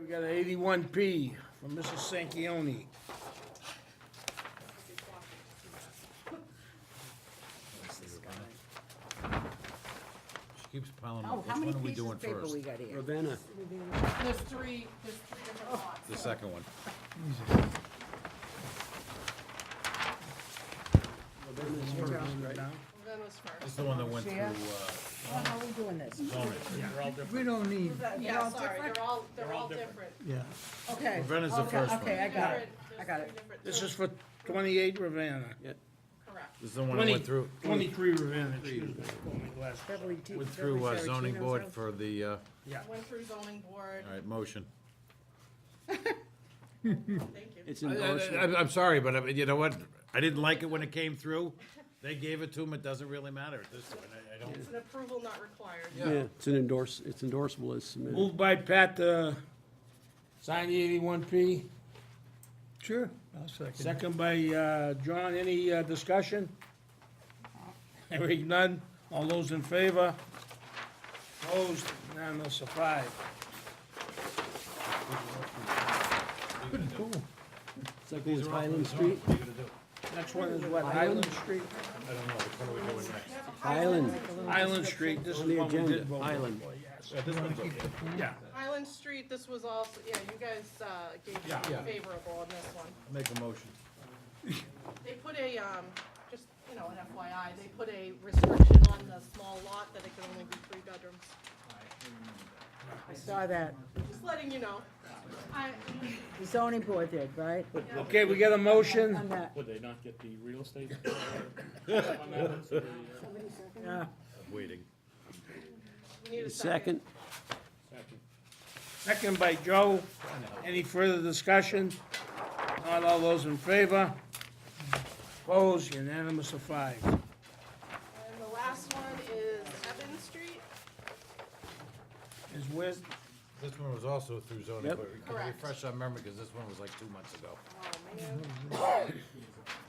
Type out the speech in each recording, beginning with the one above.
We got an 81P from Mrs. Sanquioni. She keeps piling Oh, up. how Which many one are we pieces doing of paper first? we got here? Ravenna. There's three different lots. The second one. Then was first. This is the one that went through, Oh, how are we doing this? zoning. We don't need, Yeah, all sorry, different? they're all different. yeah. Okay. Ravenna's the okay, first one. Okay, I got it. There's I got three it. different- This is for 28 Ravenna. Correct. This is the one that went through, 23 Ravenna, excuse me. Last- went through zoning board for the, all Yeah. Went through zoning board. right, motion. Thank you. It's endorsed. I'm sorry, but you know what? I didn't like it when it came through. They gave it to him. It doesn't really matter at this point. I don't. It's an approval not required. Yeah, it's endorsable as submitted. Moved by Pat to sign the 81P. Sure. I'll second. Second by John. Any discussion? Hearing none. All those in favor? Opposed? Unanimous of 5. Second was Highland Street. Next one is what, Highland Street? I don't know. Which one are we doing next? Highland, Island Street, this is on the one we agenda, did vote on. Highland. Yeah, this one's okay. Yeah, Island Street, this was also, yeah, you guys gave Yeah. me favorable on this one. Make a motion. They put a, just, you know, an FYI, they put a restriction on the small lot that it could only be 3 bedrooms. I saw that. Just letting you know. The zoning board did, right? okay, we got a motion. On that. Would they not get the real estate? On that one, so Yeah. I'm waiting. We need a Second, second. Second by Joe. Any further discussion? Not all those in favor? Opposed? Unanimous of 5. And the last one is Evan Street. Is with, This one was also through zoning, Yep. but can you Correct. refresh our memory, because this one was like 2 months ago. Oh, man.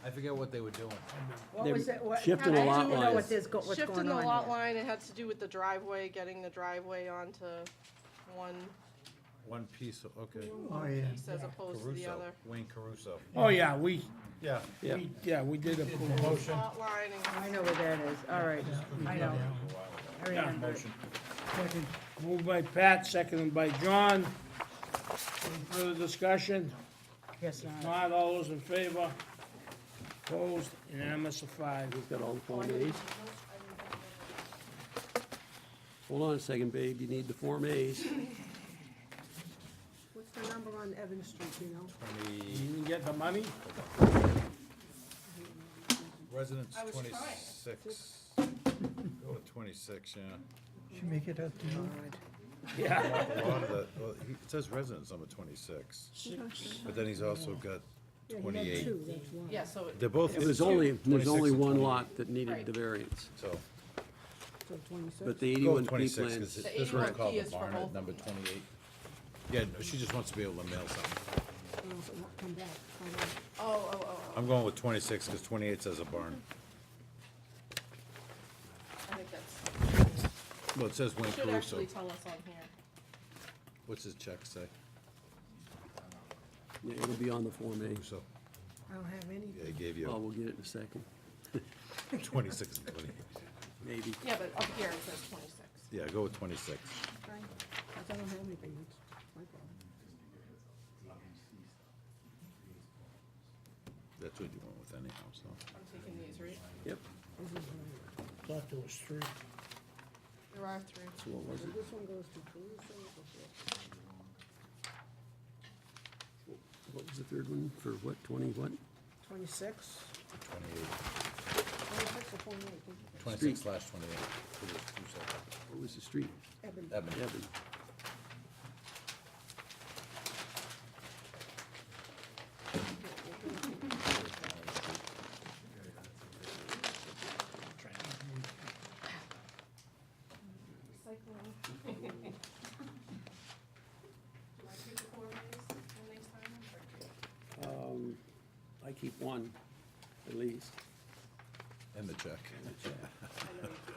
I forget what they were doing. What They're was it? What- shifting I the lot don't even know what lines. this what's Shifting going the on lot here. line, it had to do with the driveway, getting the driveway onto one One piece, okay. oh, yeah. piece as opposed to the Caruso, other. Wayne Caruso. oh yeah, we Yeah. we did approve. Motion. Lot line and I know where that is. All right. I know. I remember. Motion. Moved by Pat, seconded by John. Any further discussion? Yes, not. Not all those in favor? Opposed? Unanimous of 5. We've got all the Form As. Hold on a second, babe, you need the Form As. What's the number on Evan Street, you know? You didn't get the money? Residence I was trying. 26. Go with 26, yeah. Should make it up to you. Yeah. A lot of the, well, it says residence number 26, but then he's also got 28. yeah, so They're both. There's 26 only and one 28. lot that needed Right. the variance, So, but the go with 81 P 26, plan. because The this one's 81P called the is for barn both at of number them. 28. Yeah, no, she just wants to be able to mail something. oh. I'm going with 26, because 28 says a barn. I think that's, Well, it says Wayne should Caruso. actually tell us on here. What's his check say? Yeah, it'll be on the Form A. So, I don't have any. yeah, he gave Well, you we'll get it in a second, 26 and 28. maybe. Yeah, but up here it says 26. Yeah, go with 26. I don't have anything. It's my problem. That's what you went with anyhow, so. I'm taking these, right? Yep, Thought there was 3. There are 3. so what was it? This one goes to Caruso. What was the third one, for what, 20 what? 26? 28. 26 or 28? 26 slash 28. For the two seconds. What was the street? Evan. Evan. Evan. Recycling. Do I keep the Form As when they sign them, or do you- I keep one, at least. And the check. I know you do.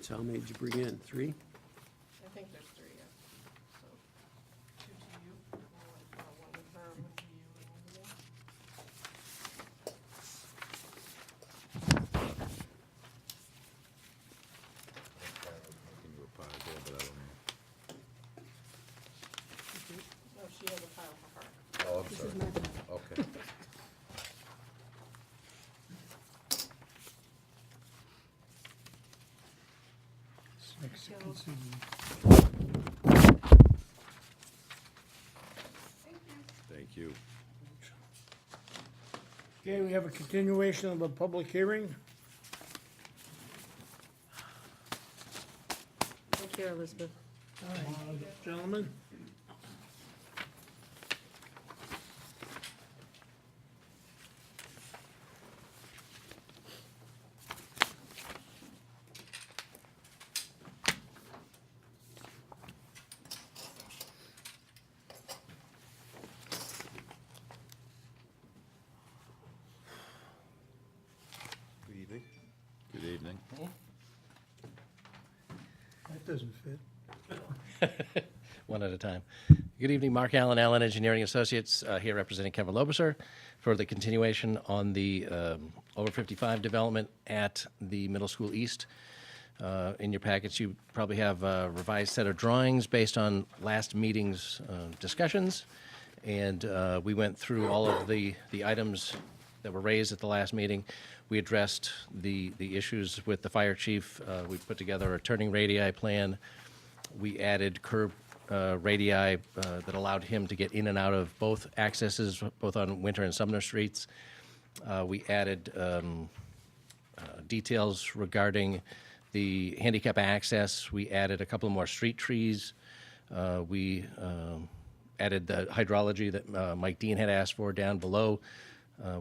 So how many did you bring in? 3? I think there's 3, yeah. So, 2 to you, one with her, one to you, and one to me. Making you a pile there, but I don't know. No, she has a file for her. Oh, I'm sorry. Okay. Thank you. Okay, we have a continuation of a public hearing. Take care, Elizabeth. Gentlemen? Good evening. Good evening. That doesn't fit. One at a time. Good evening, Mark Allen, Allen Engineering Associates, here representing Kevin Lobuser for the continuation on the over 55 development at the Middle School East. In your packets, you probably have a revised set of drawings based on last meeting's discussions. And we went through all of the items that were raised at the last meeting. We addressed the issues with the fire chief. We put together a turning radii plan. We added curb radii that allowed him to get in and out of both accesses, both on Winter and Sumner Streets. We added details regarding the handicap access. We added a couple more street trees. We added the hydrology that Mike Dean had asked for down below.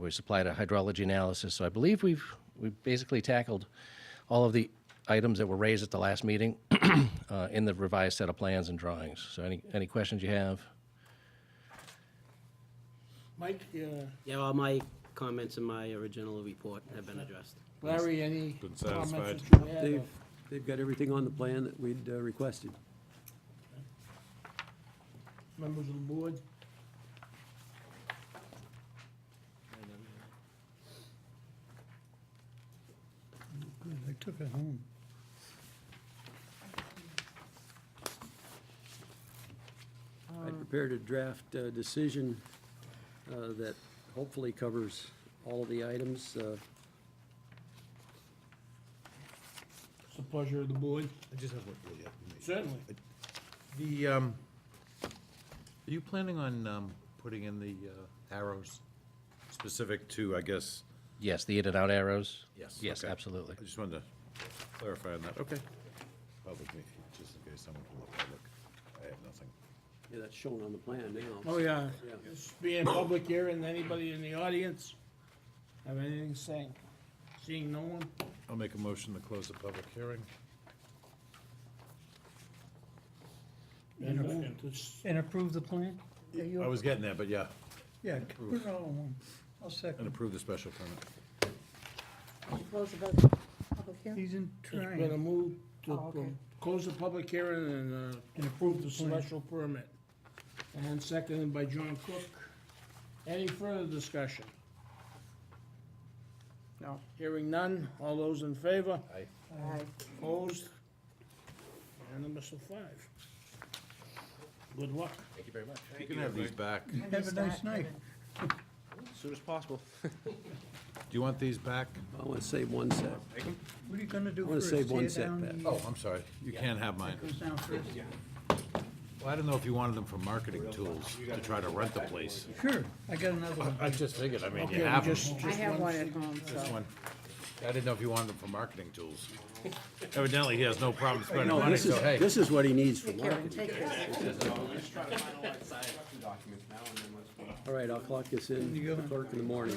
We supplied a hydrology analysis. So I believe we've basically tackled all of the items that were raised at the last meeting in the revised set of plans and drawings. So any questions you have? Mike, Yeah, all my comments in my original report have been addressed. Larry, any Been comments satisfied? that you had? They've got everything on the plan that we'd requested. Members of the board? Good, I took it home. I prepared a draft decision that hopefully covers all of the items. It's the pleasure of the board. I just have one, yeah. Certainly. The, are you planning on putting in the arrows specific to, I guess? Yes, the in and out arrows? Yes. Yes, Okay. absolutely. I just wanted to clarify on that. Okay. Public meeting, just in case someone can look. I have nothing. Yeah, that's shown on the plan now. Oh, yeah. Yeah. This being public hearing, anybody in the audience have anything to say? Seeing no one? I'll make a motion to close the public hearing. And approve the plan? I was getting there, but yeah, Yeah, put it all in one. I'll and second. approve the special permit. Did you close the public hearing? He's in It's been a trying. move to Oh, okay. close the public hearing and approve the special permit. And seconded by John Cook. Any further discussion? No. Hearing none, all those in favor? Aye. Opposed? Unanimous of 5. Good luck. Thank you very much. You can have these back. Do Have a nice night. As soon as possible. you want these back? I want to save one set. What are you gonna do I wanna first? save one Tear set down back. the- Oh, I'm sorry. You can't have mine. Goes down first? Well, I don't know if you wanted them for marketing tools to try to rent the place. Sure, I got another one. I just figured, I mean, Okay, you have them. just I have one one at home, This so. one. I didn't know if you wanted them for marketing tools. Evidently, he has no problem spending No, money, this is, so hey. this is what he needs for Take care, marketing. take this. All right, I'll clock this in, You go. the clerk in the morning.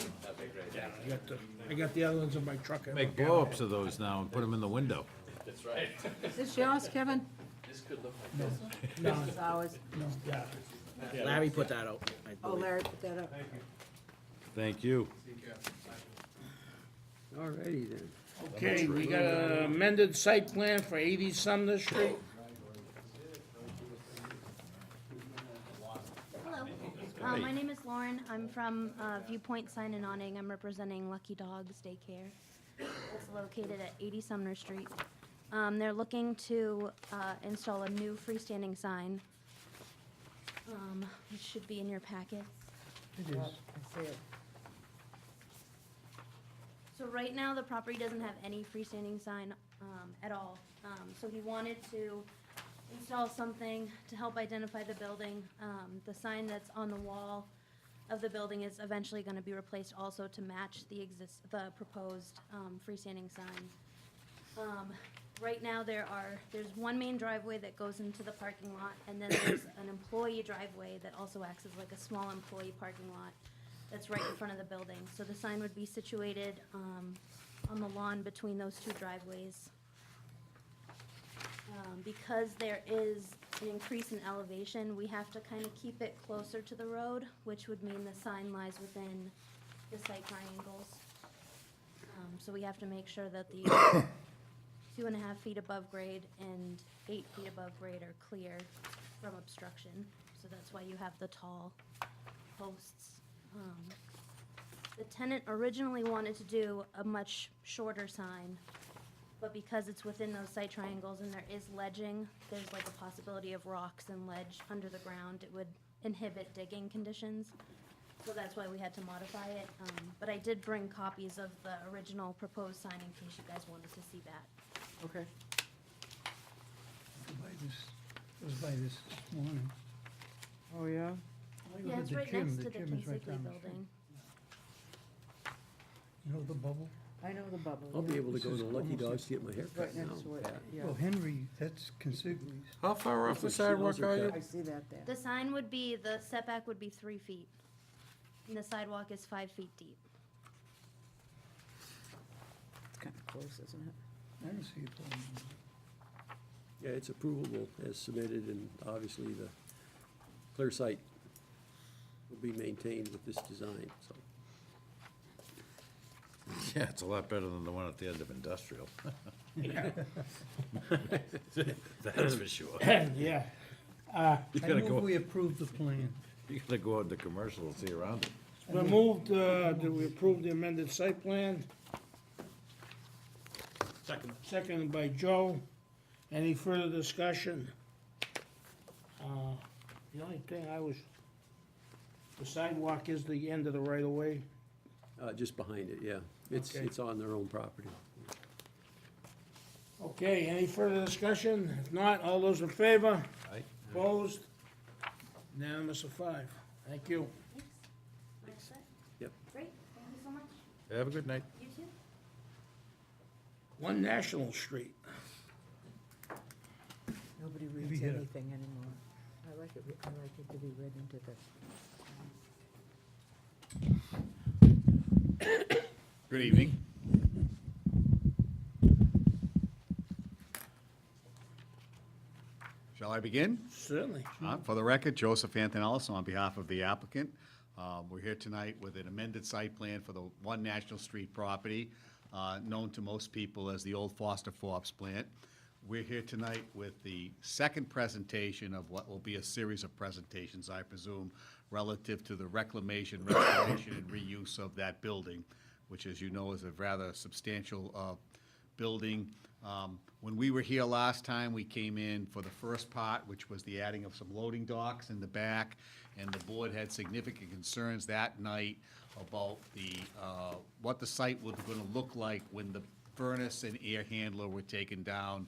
I got the other ones in my truck. Make blow-ups of those now and put them in the window. Is this yours, Kevin? No, This is ours. yeah. Larry put that out, I Oh, believe. Larry put that up. Thank you. All righty then. Okay, we got an amended site plan for 80 Sumner Street. Hello. My name is Lauren. I'm from Viewpoint Sign and Awning. I'm representing Lucky Dogs Daycare. It's located at 80 Sumner Street. They're looking to install a new freestanding sign, which should be in your packet. I see it. So right now, the property doesn't have any freestanding sign at all. So he wanted to install something to help identify the building. The sign that's on the wall of the building is eventually gonna be replaced also to match the proposed freestanding sign. Right now, there's one main driveway that goes into the parking lot, and then there's an employee driveway that also acts as like a small employee parking lot that's right in front of the building. So the sign would be situated on the lawn between those two driveways. Because there is an increase in elevation, we have to kind of keep it closer to the road, which would mean the sign lies within the site triangles. So we have to make sure that the 2.5 feet above grade and 8 feet above grade are clear from obstruction. So that's why you have the tall posts. The tenant originally wanted to do a much shorter sign, but because it's within those site triangles and there is ledging, there's like a possibility of rocks and ledge under the ground. It would inhibit digging conditions, so that's why we had to modify it. But I did bring copies of the original proposed sign in case you guys wanted to see that. Okay. I was by this morning. Oh, yeah? Yeah, it's The right gym, next to the the gym is right Kinsley down the street. building. You know the bubble? I know the bubble. I'll be yeah. able to go This to is Lucky almost Dogs to get my hair cut Right now. next to it, Pat. yeah. Well, Henry, that's consiglis. How far off the sidewalk are you? I see that there. The sign would be, the setback would be 3 feet, and the sidewalk is 5 feet deep. It's kind of close, isn't it? I don't see a problem. Yeah, it's approvable as submitted, and obviously the clear site will be maintained with this design, so. Yeah, it's a lot better than the one at the end of industrial. Yeah. That's for sure. Yeah. You I gotta move go, we approve the plan. you gotta go out in the commercial and see around it. We moved, do we approve the amended site plan? Second. Seconded by Joe. Any further discussion? The only thing the sidewalk is the end of the right of way. Just behind it, yeah. It's, Okay. it's on their own property. Okay, any further discussion? If not, all those in favor? Aye. Opposed? Unanimous of 5. Thank you. That's it? Yep. Great, thank you so much. Have a good night. You too. 1 National Street. Nobody Maybe reads hit it. anything anymore. I like it to be read into the. Good evening. Shall I begin? Certainly. For the record, Joseph Antonellis on behalf of the applicant. We're here tonight with an amended site plan for the 1 National Street property, known to most people as the old Foster Forbes plant. We're here tonight with the second presentation of what will be a series of presentations, I presume, relative to the reclamation, restoration, and reuse of that building, which, as you know, is a rather substantial building. When we were here last time, we came in for the first part, which was the adding of some loading docks in the back, and the board had significant concerns that night about what the site was going to look like when the furnace and air handler were taken down.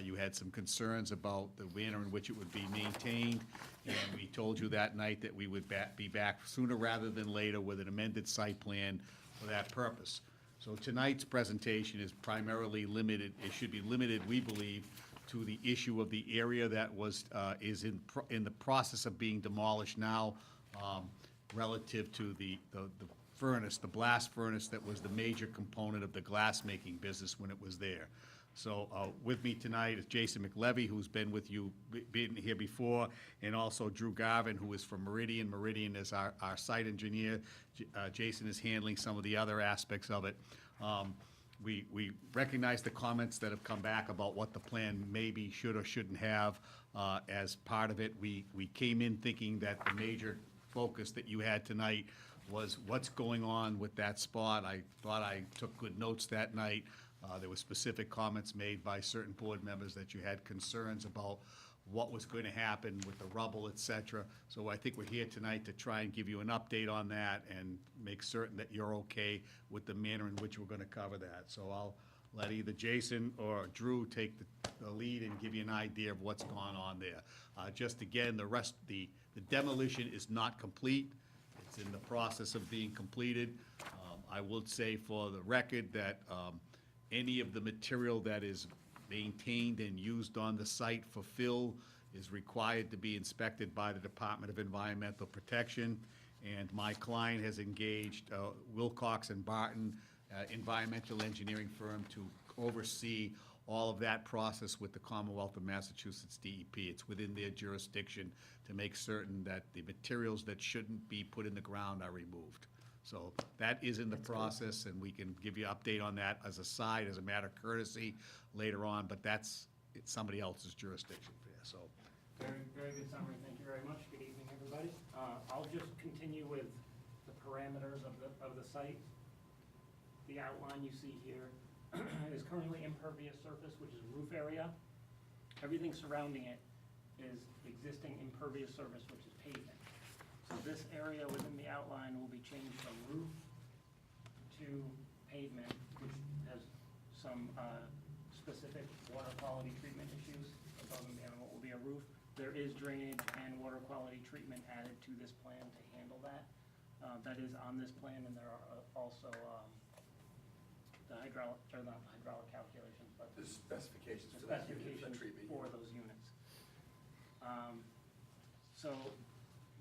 You had some concerns about the manner in which it would be maintained, and we told you that night that we would be back sooner rather than later with an amended site plan for that purpose. So tonight's presentation is primarily limited, it should be limited, we believe, to the issue of the area that is in the process of being demolished now, relative to the furnace, the blast furnace that was the major component of the glass-making business when it was there. So with me tonight is Jason McLevy, who's been with you, been here before, and also Drew Garvin, who is from Meridian. Meridian is our site engineer. Jason is handling some of the other aspects of it. we recognize the comments that have come back about what the plan maybe should or shouldn't have. As part of it, we came in thinking that the major focus that you had tonight was what's going on with that spot. I thought I took good notes that night. There were specific comments made by certain board members that you had concerns about what was going to happen with the rubble, et cetera. So I think we're here tonight to try and give you an update on that and make certain that you're okay with the manner in which we're going to cover that. So I'll let either Jason or Drew take the lead and give you an idea of what's gone on there. Just again, the demolition is not complete. It's in the process of being completed. I will say for the record that any of the material that is maintained and used on the site for fill is required to be inspected by the Department of Environmental Protection. And my client has engaged Wilcox and Barton, environmental engineering firm, to oversee all of that process with the Commonwealth of Massachusetts DEP. It's within their jurisdiction to make certain that the materials that shouldn't be put in the ground are removed. So that is in the process, and we can give you an update on that as a side, as a matter of courtesy later on, but it's somebody else's jurisdiction there, so. Very good summary, thank you very much. Good evening, everybody. I'll just continue with the parameters of the site. The outline you see here is currently impervious surface, which is roof area. Everything surrounding it is existing impervious surface, which is pavement. So this area within the outline will be changed from roof to pavement, which has some specific water quality treatment issues above and beyond what will be a roof. There is drainage and water quality treatment added to this plan to handle that. That is on this plan, and there are also the hydraulic, or not hydraulic calculations, but The specifications the for that unit, specifications that treatment. for those units. So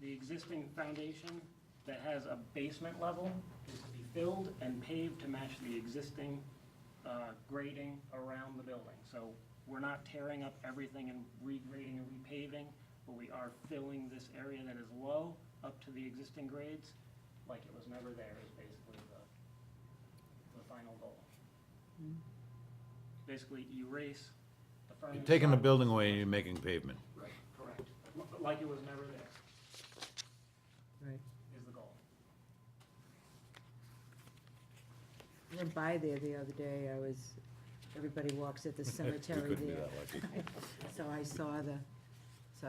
the existing foundation that has a basement level is to be filled and paved to match the existing grading around the building. So we're not tearing up everything and regrading and repaving, but we are filling this area that is low up to the existing grades like it was never there is basically the final goal. Basically erase the furniture. You're taking the building away and you're making pavement. Right, correct. Like it was never there Right. is the goal. I went by there the other day, everybody walks at the cemetery couldn't be there. that lucky. So I saw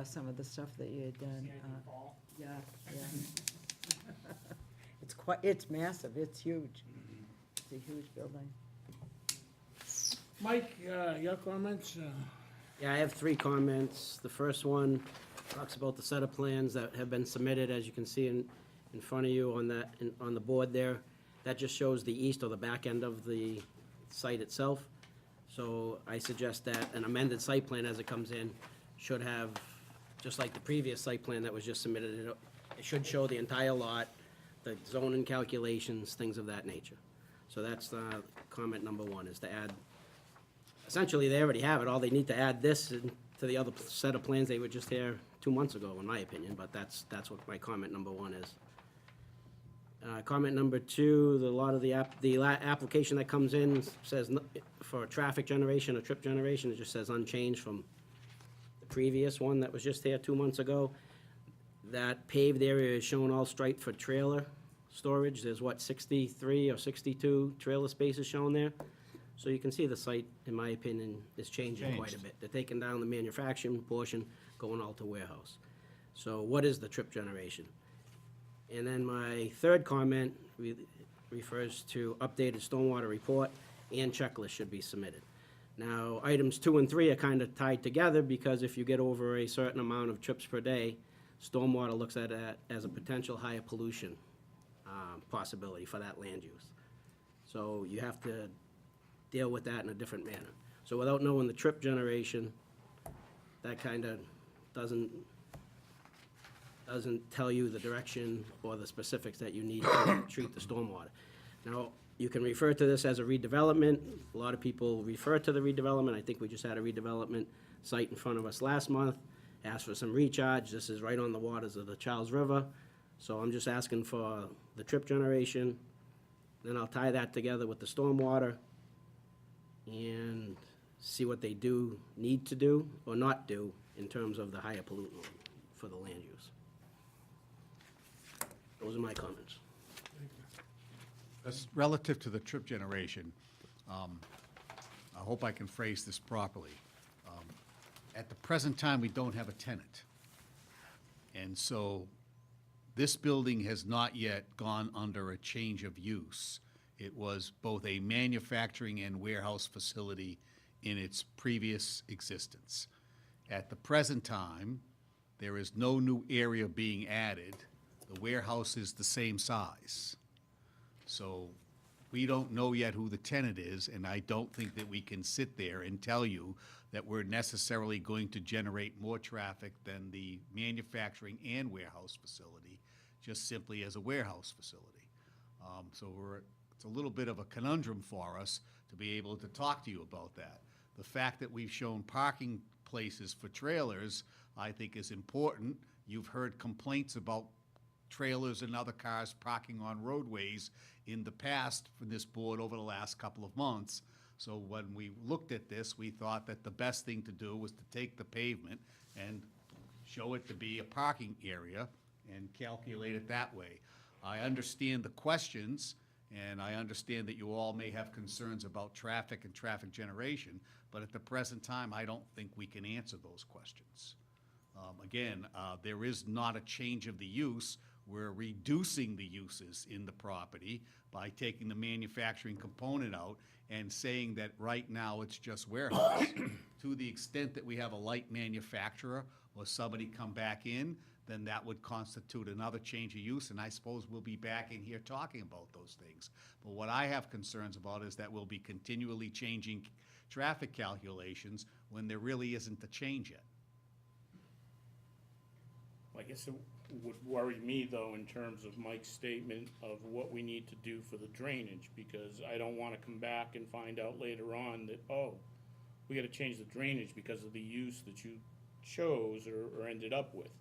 some of the stuff that you had See done. anything fall? Yeah, yeah. It's massive, it's huge. It's a huge building. Mike, your comments? Yeah, I have 3 comments. The first one talks about the set of plans that have been submitted, as you can see in front of you on the board there. That just shows the east or the back end of the site itself. So I suggest that an amended site plan as it comes in should have, just like the previous site plan that was just submitted, it should show the entire lot, the zoning calculations, things of that nature. So that's comment number 1, is to add, essentially, they already have it. All they need to add this to the other set of plans they were just here 2 months ago, in my opinion, but that's what my comment number 1 is. Comment number 2, a lot of the application that comes in says for traffic generation or trip generation, it just says unchanged from the previous one that was just here 2 months ago. That paved area is shown all striped for trailer storage. There's 63 or 62 trailer spaces shown there. So you can see the site, in my opinion, is changing quite a bit. They're taking down the manufacturing portion, going all to warehouse. So what is the trip generation? And then my third comment refers to updated stormwater report and checklist should be submitted. Now, items 2 and 3 are kind of tied together because if you get over a certain amount of trips per day, stormwater looks at it as a potential higher pollution possibility for that land use. So you have to deal with that in a different manner. So without knowing the trip generation, that kind of doesn't tell you the direction or the specifics that you need to treat the stormwater. Now, you can refer to this as a redevelopment. A lot of people refer to the redevelopment. I think we just had a redevelopment site in front of us last month, asked for some recharge. This is right on the waters of the Charles River. So I'm just asking for the trip generation. Then I'll tie that together with the stormwater and see what they need to do or not do in terms of the higher pollutant for the land use. Those are my comments. As relative to the trip generation, I hope I can phrase this properly. At the present time, we don't have a tenant. And so this building has not yet gone under a change of use. It was both a manufacturing and warehouse facility in its previous existence. At the present time, there is no new area being added. The warehouse is the same size. So we don't know yet who the tenant is, and I don't think that we can sit there and tell you that we're necessarily going to generate more traffic than the manufacturing and warehouse facility, just simply as a warehouse facility. So it's a little bit of a conundrum for us to be able to talk to you about that. The fact that we've shown parking places for trailers, I think is important. You've heard complaints about trailers and other cars parking on roadways in the past from this board over the last couple of months. So when we looked at this, we thought that the best thing to do was to take the pavement and show it to be a parking area and calculate it that way. I understand the questions, and I understand that you all may have concerns about traffic and traffic generation, but at the present time, I don't think we can answer those questions. Again, there is not a change of the use. We're reducing the uses in the property by taking the manufacturing component out and saying that right now it's just warehouse. To the extent that we have a light manufacturer or somebody come back in, then that would constitute another change of use, and I suppose we'll be back in here talking about those things. But what I have concerns about is that we'll be continually changing traffic calculations when there really isn't a change yet. I guess it would worry me, though, in terms of Mike's statement of what we need to do for the drainage, because I don't wanna come back and find out later on that, oh, we gotta change the drainage because of the use that you chose or ended up with.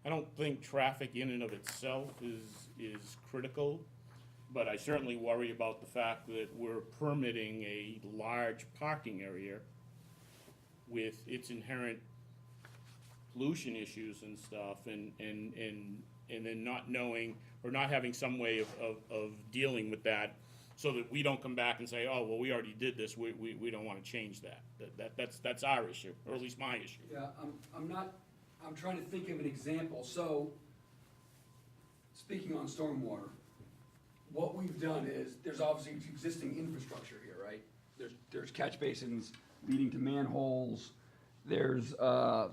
I don't think traffic in and of itself is critical, but I certainly worry about the fact that we're permitting a large parking area with its inherent pollution issues and stuff, and then not knowing, or not having some way of dealing with that, so that we don't come back and say, oh, well, we already did this, we don't wanna change that. That's our issue, or at least my issue. Yeah, I'm trying to think of an example. So, speaking on stormwater, what we've done is, there's obviously existing infrastructure here, right? There's catch basins leading to manholes, there's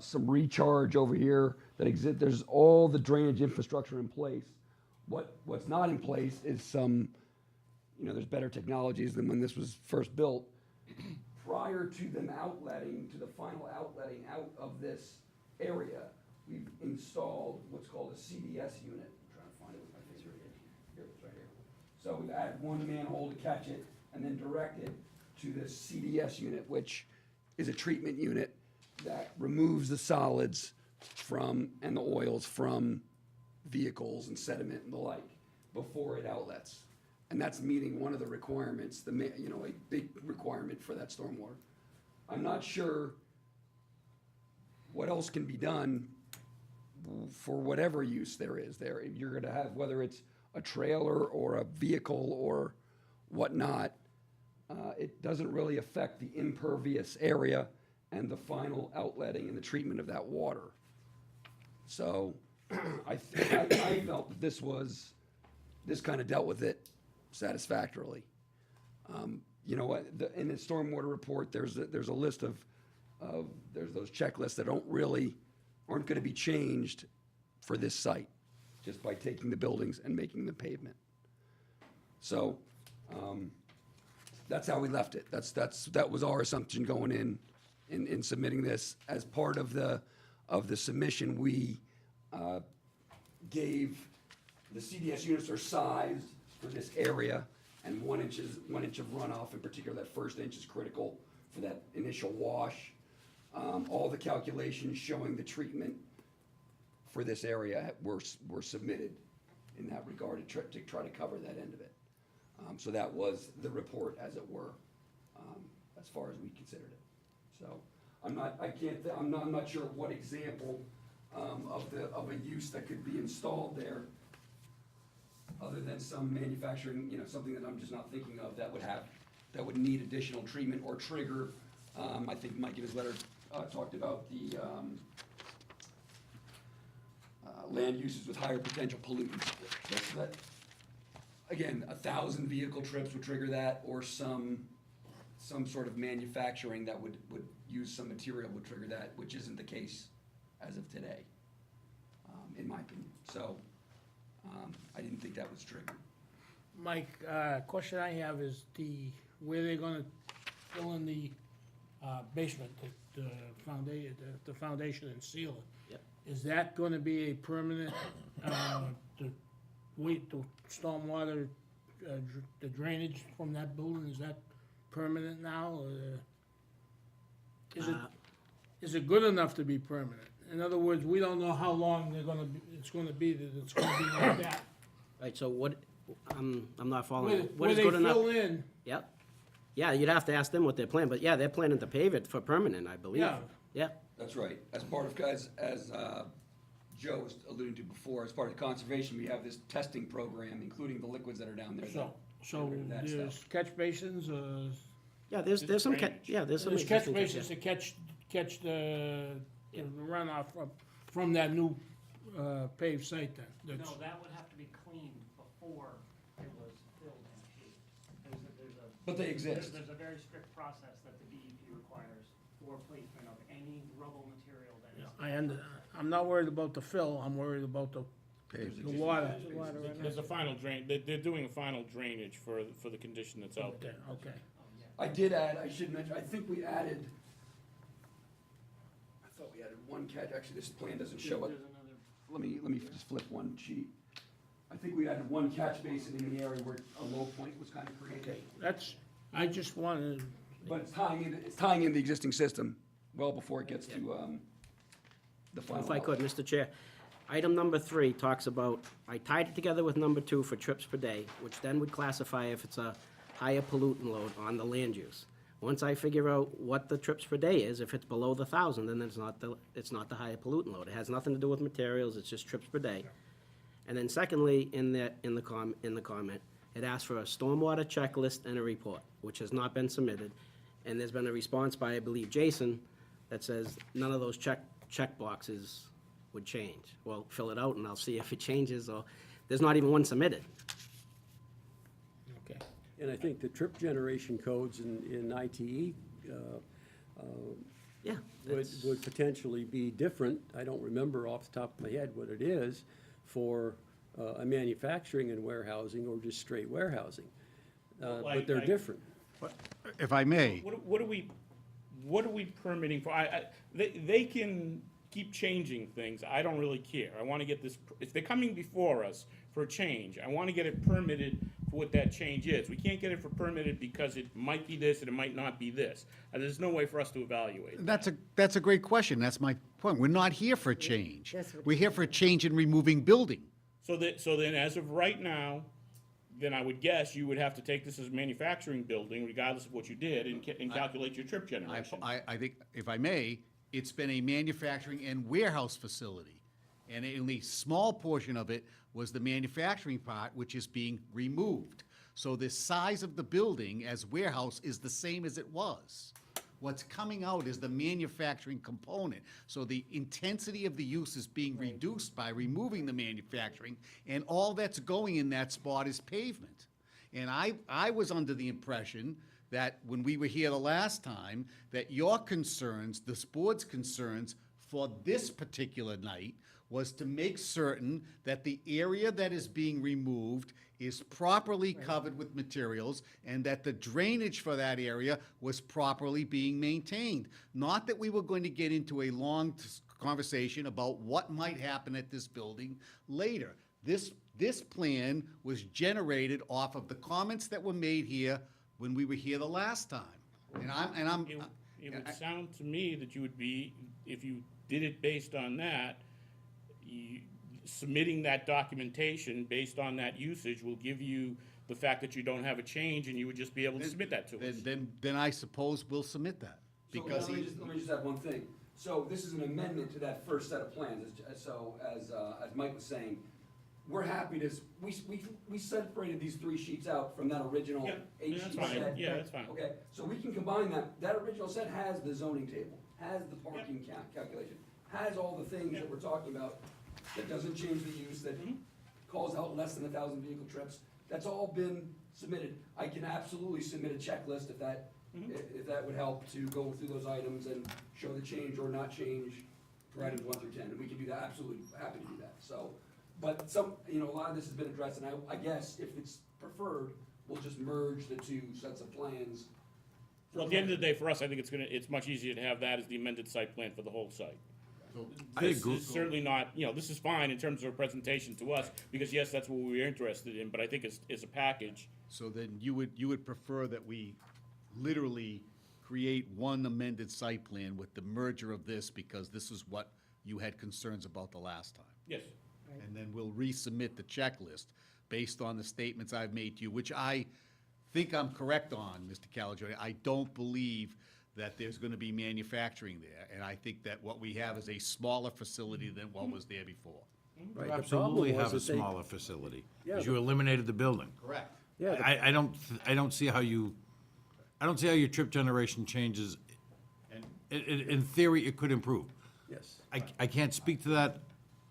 some recharge over here that exists, there's all the drainage infrastructure in place. What's not in place is some, there's better technologies than when this was first built. Prior to them outletting, to the final outletting out of this area, we've installed what's called a CDS unit. I'm trying to find it with my finger here. Here it is, right here. So we've added one manhole to catch it and then direct it to this CDS unit, which is a treatment unit that removes the solids and the oils from vehicles and sediment and the like before it outlets. And that's meeting one of the requirements, a big requirement for that stormwater. I'm not sure what else can be done for whatever use there is there. You're gonna have, whether it's a trailer or a vehicle or whatnot, it doesn't really affect the impervious area and the final outletting and the treatment of that water. So I felt that this kind of dealt with it satisfactorily. In the stormwater report, there's a list of there's those checklists that aren't gonna be changed for this site, just by taking the buildings and making the pavement. So, that's how we left it. That was our assumption going in submitting this. As part of the submission, we gave, the CDS units are sized for this area, and 1 inch of runoff, in particular, that first inch is critical for that initial wash. All the calculations showing the treatment for this area were submitted in that regard to try to cover that end of it. So that was the report, as it were, as far as we considered it. So, I'm not sure what example, of a use that could be installed there, other than some manufacturing, something that I'm just not thinking of that would need additional treatment or trigger. I think Mike in his letter, talked about the, land uses with higher potential pollutants. That, again, 1,000 vehicle trips would trigger that, or some sort of manufacturing that would use some material would trigger that, which isn't the case as of today, in my opinion. So, I didn't think that was triggered. Mike, question I have is where they're gonna fill in the basement, the foundation and seal it. Yep. Is that gonna be a permanent, the stormwater, the drainage from that building, is that permanent now, or is it good enough to be permanent? In other words, we don't know how long it's gonna be that it's gonna be like that. Right, so what, I'm not following. What Where is they good enough? fill in, Yep. Yeah, you'd have to ask them what their plan, but yeah, they're planning to pave it for permanent, I believe. Yeah. Yeah, That's right. As part of, as Joe was alluding to before, as part of conservation, we have this testing program, including the liquids that are down there. so Get rid of that there's stuff. catch basins, yeah, there's some, drainage. there's some there's catch existing basins to catch the runoff from that new paved site then. No, That's- that would have to be cleaned before it was filled and paved. There's a. But they exist. There's a very strict process that the DEP requires for placement of any rubble material that is. I'm not worried about the fill, I'm worried about the water. There's a final drain, they're doing a final drainage for the condition that's out there. Okay. I did add, I should mention, I think we added, I thought we added one catch, actually, this plan doesn't show it. There's another. Let me just flip one sheet. I think we added one catch basin in the area where a low point was kind of created. I just wanted, But it's tying in the existing system well before it gets to, the final. If I could, Mr. Chair, item number 3 talks about, I tied it together with number 2 for trips per day, which then would classify if it's a higher pollutant load on the land use. Once I figure out what the trips per day is, if it's below the 1,000, then it's not the higher pollutant load. It has nothing to do with materials, it's just trips per day. And then secondly, in the comment, it asks for a stormwater checklist and a report, which has not been submitted. And there's been a response by, I believe, Jason, that says none of those check boxes would change. Well, fill it out and I'll see if it changes, or, there's not even one submitted. okay. And I think the trip generation codes in ITE Yeah. would potentially be different. I don't remember off the top of my head what it is for a manufacturing and warehousing or just straight warehousing. But they're different. If I may, What are we permitting for? They can keep changing things. I don't really care. I want to get this, if they're coming before us for a change, I want to get it permitted for what that change is. We can't get it for permitted because it might be this and it might not be this. There's no way for us to evaluate. that's a great question. That's my point. We're not here for change. That's what- We're here for a change in removing building. So then as of right now, then I would guess you would have to take this as a manufacturing building regardless of what you did and calculate your trip generation. I think, if I may, it's been a manufacturing and warehouse facility. And only a small portion of it was the manufacturing part, which is being removed. So the size of the building as warehouse is the same as it was. What's coming out is the manufacturing component. So the intensity of the use is being reduced by removing the manufacturing, and all that's going in that spot is pavement. And I was under the impression that when we were here the last time, that your concerns, this board's concerns for this particular night was to make certain that the area that is being removed is properly covered with materials and that the drainage for that area was properly being maintained. Not that we were going to get into a long conversation about what might happen at this building later. This plan was generated off of the comments that were made here when we were here the last time. It would sound to me that you would be, if you did it based on that, submitting that documentation based on that usage will give you the fact that you don't have a change, and you would just be able to submit that to us. Then I suppose we'll submit that, So because let me just add one thing. So this is an amendment to that first set of plans, as Mike was saying, we're happy to, we separated these 3 sheets out from that original Yeah, 8-sheet that's set. fine. Yeah, that's fine. Okay, so we can combine that, that original set has the zoning table, has the parking calculation, has all the things that we're talking about, that doesn't change the use, that calls out less than 1,000 vehicle trips, that's all been submitted. I can absolutely submit a checklist if that, if that would help to go through those items and show the change or not change for items 1 through 10, and we can do that, absolutely happy to do that, so. But some, a lot of this has been addressed, and I guess if it's preferred, we'll just merge the 2 sets of plans. Well, at the end of the day, for us, I think it's much easier to have that as the amended site plan for the whole site. I This agree. is certainly not, this is fine in terms of a presentation to us, because yes, that's what we were interested in, but I think as a package, So then you would prefer that we literally create one amended site plan with the merger of this, because this is what you had concerns about the last time? yes. And then we'll resubmit the checklist based on the statements I've made to you, which I think I'm correct on, Mr. Caligione. I don't believe that there's gonna be manufacturing there, and I think that what we have is a smaller facility than what was there before. Right, You the absolutely problem have a was that they- smaller facility, Yeah, because you eliminated the building. Correct. Yeah, the- I don't see how your trip generation changes. And In theory, it could improve. yes. I can't speak to that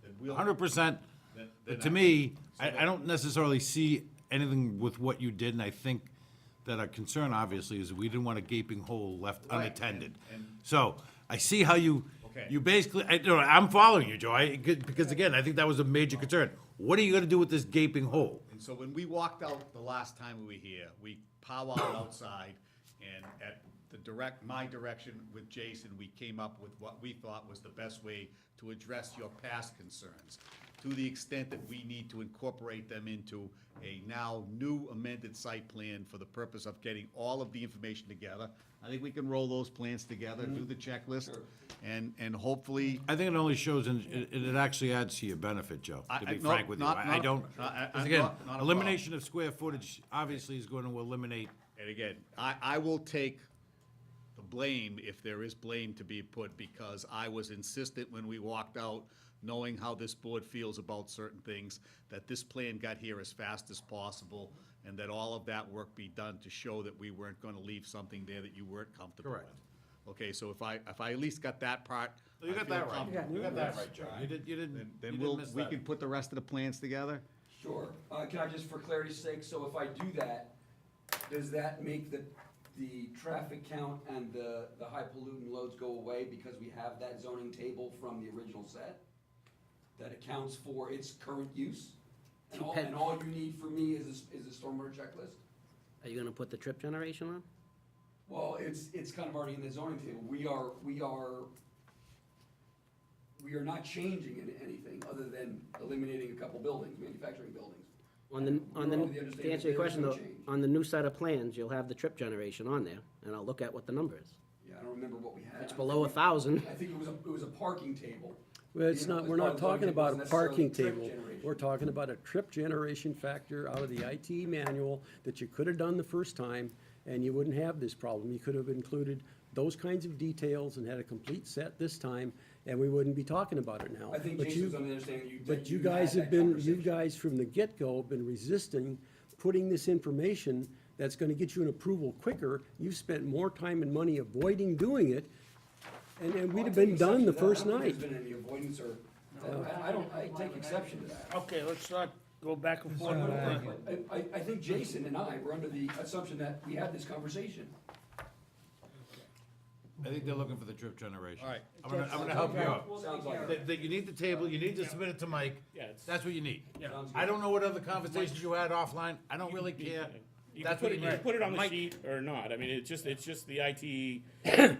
then we'll. 100%, then but to I- me, I don't necessarily see anything with what you did, and I think that our concern, obviously, is we didn't want a gaping hole left Right, unattended. and- So, I see how you, Okay. you basically, I'm following you, Joe, because again, I think that was a major concern. What are you gonna do with this gaping hole? And so when we walked out the last time we were here, we powwowed outside, and at my direction with Jason, we came up with what we thought was the best way to address your past concerns, to the extent that we need to incorporate them into a now new amended site plan for the purpose of getting all of the information together. I think we can roll those plans together, do the checklist, and hopefully. I think it only shows, and it actually adds to your benefit, Joe, to be no, frank with you. not- I don't, not- because again, not a problem. elimination of square footage obviously is going to eliminate. And again, I will take the blame, if there is blame to be put, because I was insistent when we walked out, knowing how this board feels about certain things, that this plan got here as fast as possible, and that all of that work be done to show that we weren't gonna leave something there that you weren't comfortable with. Correct. Okay, so if I at least got that part. You I got feel that right. comfortable. You got that right, Joe. You didn't Then you we'll, didn't miss we that. can put the rest of the plans together? Sure. Can I just, for clarity's sake, so if I do that, does that make the traffic count and the high pollutant loads go away because we have that zoning table from the original set? That accounts for its current use? And all you need from me is a stormwater checklist? Are you gonna put the trip generation on? Well, it's kind of already in the zoning table. We are not changing anything other than eliminating a couple buildings, manufacturing buildings. On the, We're under the understanding to answer your there is question no though, change. on the new set of plans, you'll have the trip generation on there, and I'll look at what the number is. Yeah, I don't remember what we had. It's below 1,000. I think it was a parking table. Well, it's You know, not, as we're part not of the zoning talking table, about a wasn't necessarily parking trip table. generation. We're talking about a trip generation factor out of the IT manual that you could have done the first time, and you wouldn't have this problem. You could have included those kinds of details and had a complete set this time, and we wouldn't be talking about it now. I think But you- Jason's under the understanding you. But you had guys that have been, you conversation. guys from the get-go have been resisting putting this information that's gonna get you an approval quicker. You've spent more time and money avoiding doing it, and we'd Well, I have take been done the exception to that. first I don't night. think there's been any avoidance or, I take exception to that. Okay, let's not go back and forth. I think Jason and I were under the assumption that we had this conversation. I think they're looking for the trip generation. All right. I'm gonna help you out. Sounds like it. You need the table, you need to submit it to Mike. Yeah, it's- That's what you need. Sounds I don't know what other conversations you had offline. I don't really care. You can That's what put it, you you need. can put it on the Mike- sheet or not, I mean, it's just the IT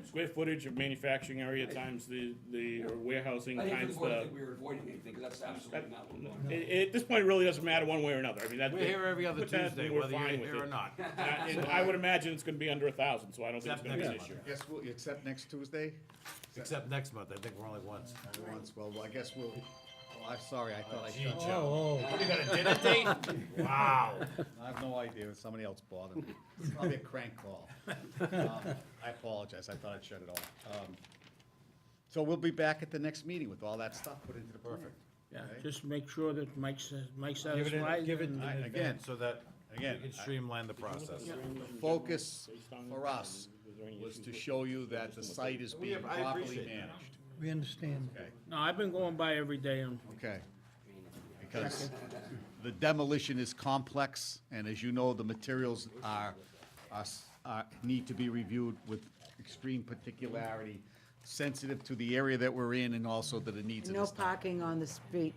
square footage of manufacturing area times the or warehousing I think for times the board, I the. think we were avoiding anything, because that's absolutely not what we're doing. At this point, it really doesn't matter one way or another, I mean, that. We're here every other put that, Tuesday, and we're whether you're fine with here or it. not. And I would imagine it's gonna be under 1,000, so I don't think it's Except gonna be an next issue. month. Guess we'll, except next Tuesday? Except next month, I think we're only once. Once, well, I guess we'll, I'm sorry, I thought I Gee, shut you. Joe. What, you got a dinner date? Wow. I have no idea, somebody else bothered me. Probably a crank call. I apologize, I thought I'd shut it off. So we'll be back at the next meeting with all that stuff put into the plan. Yeah, Okay. just make sure that Mike's Give it satisfied. give it in and- advance so that Again, we can streamline the process. The focus for us was to show you that the site is being I properly appreciate that. managed. We understand. Okay, No, I've been going by every day and okay. Because the demolition is complex, and as you know, the materials need to be reviewed with extreme particularity, sensitive to the area that we're in and also to the needs of No this town. parking on the street,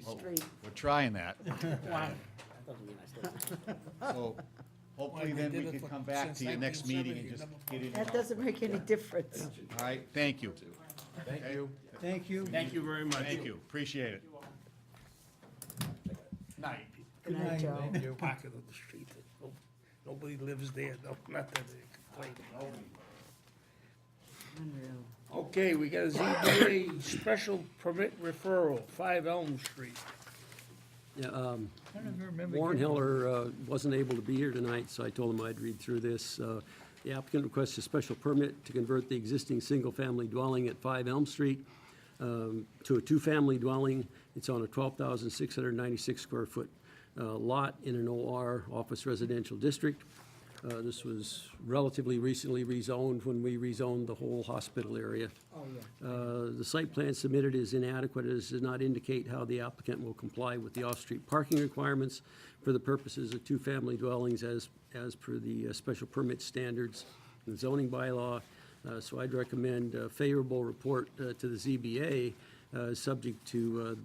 street. We're trying that. So hopefully then we can come back to your next meeting and just get in. That doesn't make any difference. All right, thank you. Thank you. Thank you. thank you very much. Thank you, appreciate it. Night. Good night, Joe. Thank you. Pocket of the street, nobody lives there, no, not that they complain. Unreal. Okay, we got a ZBA special permit referral, 5 Elm Street. Yeah, I don't remember. Warren getting- Heller wasn't able to be here tonight, so I told him I'd read through this. The applicant requests a special permit to convert the existing single-family dwelling at 5 Elm Street to a two-family dwelling. It's on a 12,696 square foot lot in an OR, Office Residential District. This was relatively recently rezoned when we rezoned the whole hospital area. The site plan submitted is inadequate, as does not indicate how the applicant will comply with the off-street parking requirements for the purposes of two-family dwellings as per the special permit standards and zoning bylaw. So I'd recommend a favorable report to the ZBA, subject to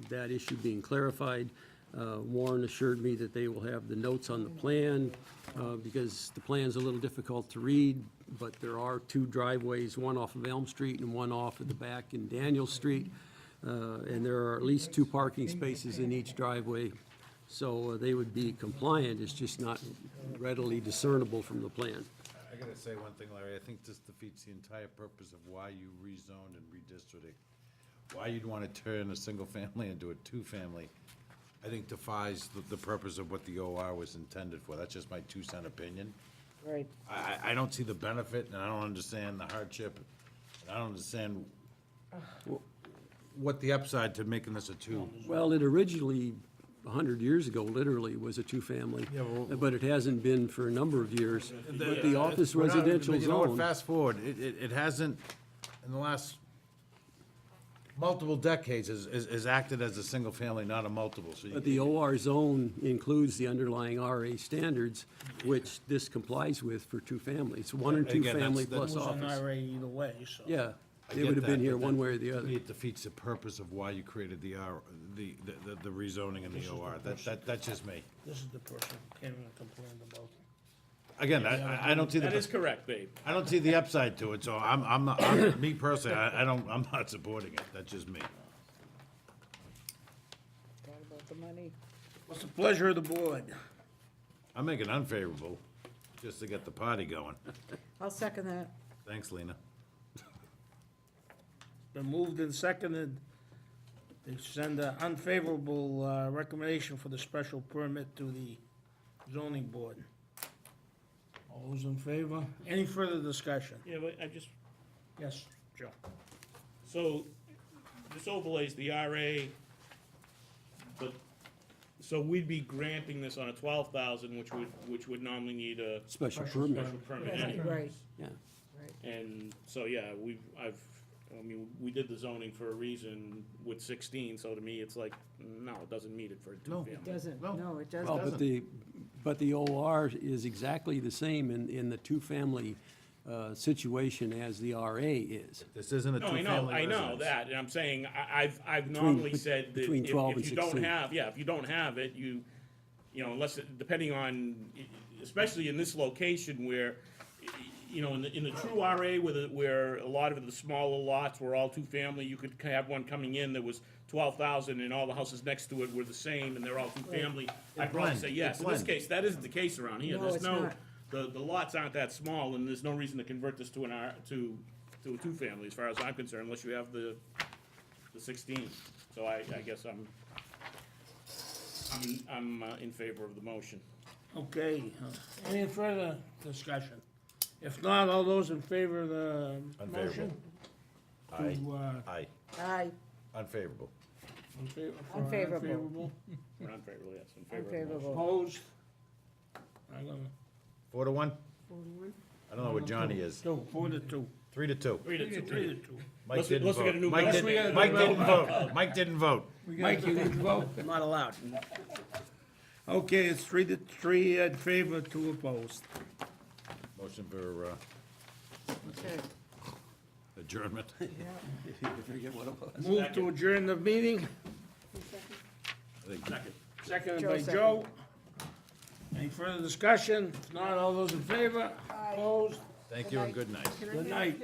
that issue being clarified. Warren assured me that they will have the notes on the plan, because the plan's a little difficult to read, but there are two driveways, one off of Elm Street and one off at the back in Daniel Street. And there are at least 2 parking spaces in each driveway, so they would be compliant. It's just not readily discernible from the plan. I gotta say one thing, Larry, I think this defeats the entire purpose of why you rezoned and redistricted. Why you'd wanna turn a single family into a two-family, I think defies the purpose of what the OR was intended for. That's just my 2-cent opinion. Right. I don't see the benefit, and I don't understand the hardship, and I don't understand what the upside to making this a two. Well, it originally, 100 years ago, literally, was a two-family, but it hasn't been for a number of years. But the office We're not- residential but you know what, zone, fast forward, it hasn't, in the last multiple decades, has acted as a single family, not a multiple. So you- but the OR zone includes the underlying RA standards, which this complies with for two families, one or two Again, that's- family that's- plus It was an office. IRA either way, so. Yeah, I they get would have been that, here but one that- way or the to other. me, it defeats the purpose of why you created the rezoning and the OR. That's just me. This is the person who came and complained about. Again, I don't see That is the, correct, babe. I don't see the upside to it, so I'm not, me personally, I'm not supporting it. That's just me. Thought about the money. What's the pleasure of the board? I'm making unfavorable, just to get the party going. I'll second that. Thanks, Lena. Been moved and seconded to send an unfavorable recommendation for the special permit to the zoning board. All those in favor? Any further discussion? Yeah, but I just, Yes, Joe. so this overlays the RA, but, so we'd be granting this on a 12,000, which would normally need a Special permit, special permit anyways. Right, yeah. And so, yeah, we did the zoning for a reason with 16, so to me, it's like, no, it doesn't meet it for a two-family. it doesn't, No. no, it Well, doesn't. but the OR is exactly the same in the two-family situation as the RA is. This isn't a No, two-family I know residence. that, and I'm saying, I've normally said that between 12 if and you don't 16. have, if you don't have it, you know, unless, depending on, especially in this location where, you know, in the true RA where a lot of the smaller lots were all two-family, you could have one coming in that was 12,000 and all the houses next to it were the same and they're all two-family. I'd probably blend, say yes. it In this blend. case, that isn't the case around here. No, There's it's no, not. the lots aren't that small and there's no reason to convert this to to a two-family as far as I'm concerned, unless you have the 16. So I guess I'm in favor of the motion. Okay, any further discussion? If not, all those in favor of the motion? Aye. To, Aye. Aye, Unfavorable. in favor- for Unfavorable. unfavorable? We're unfavorable, yes, in favor of the motion. unfavorable. Opposed? I'm gonna. 4-1? 41? I don't know where Johnny is. 4-2. 3-2. 3-2. 3-2. Mike Let's didn't look at a vote. new Mike vote. didn't, Mike didn't vote. Mike didn't vote. Mike, you need to vote? I'm not allowed. Okay, it's 3-3 in favor, 2 opposed. Motion for Okay. adjournment. Move to adjourn the meeting, I think- seconded Joe by second. Joe. Any further discussion? If not, all those in favor? Opposed? Thank you and good night. Good night.